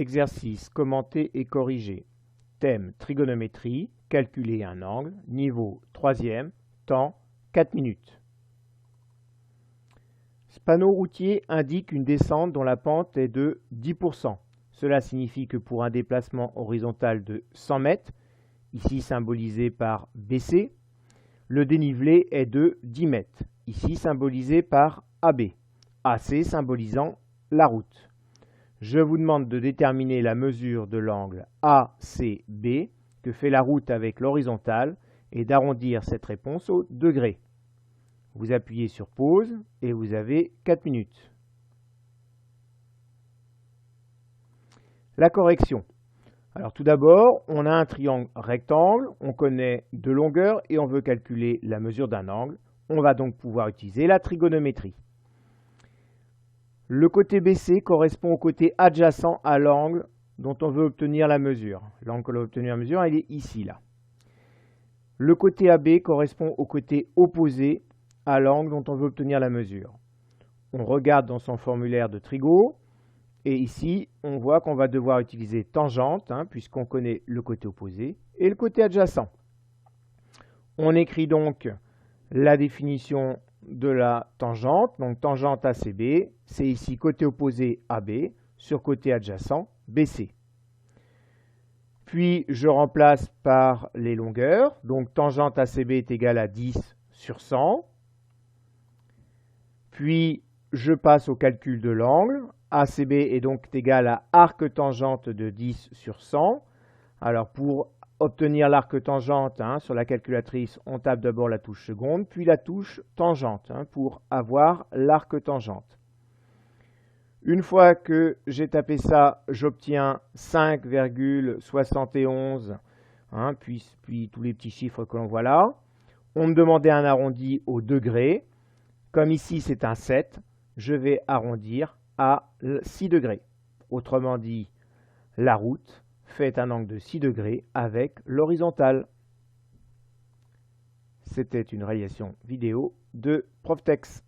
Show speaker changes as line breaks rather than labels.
Exercice commenté et corrigé. Thème trigonométrie, calculer un angle, niveau 3e, temps 4 minutes. Ce panneau routier indique une descente dont la pente est de 10%. Cela signifie que pour un déplacement horizontal de 100 mètres, ici symbolisé par BC, le dénivelé est de 10 mètres, ici symbolisé par AB, AC symbolisant la route. Je vous demande de déterminer la mesure de l'angle ACB que fait la route avec l'horizontale et d'arrondir cette réponse au degré. Vous appuyez sur pause et vous avez 4 minutes. La correction. Alors tout d'abord, on a un triangle rectangle, on connaît deux longueurs et on veut calculer la mesure d'un angle. On va donc pouvoir utiliser la trigonométrie. Le côté BC correspond au côté adjacent à l'angle dont on veut obtenir la mesure. L'angle que l'on veut obtenir la mesure, il est ici, là. Le côté AB correspond au côté opposé à l'angle dont on veut obtenir la mesure. On regarde dans son formulaire de Trigo, et ici, on voit qu'on va devoir utiliser tangente, puisqu'on connaît le côté opposé, et le côté adjacent. On écrit donc la définition de la tangente, donc tangente ACB, c'est ici côté opposé AB, sur côté adjacent BC. Puis je remplace par les longueurs, donc tangente ACB est égale à 10 sur 100. Puis je passe au calcul de l'angle, ACB est donc égal à arc tangente de 10 sur 100. Alors pour obtenir l'arc tangente sur la calculatrice, on tape d'abord la touche seconde, puis la touche tangente pour avoir l'arc tangente. Une fois que j'ai tapé ça, j'obtiens 5,71, puis tous les petits chiffres que l'on voit là. On me demandait un arrondi au degré. Comme ici c'est un 7, je vais arrondir à 6 degrés. Autrement dit, la route fait un angle de 6 degrés avec l'horizontale. C'était une réalisation vidéo de Proftex.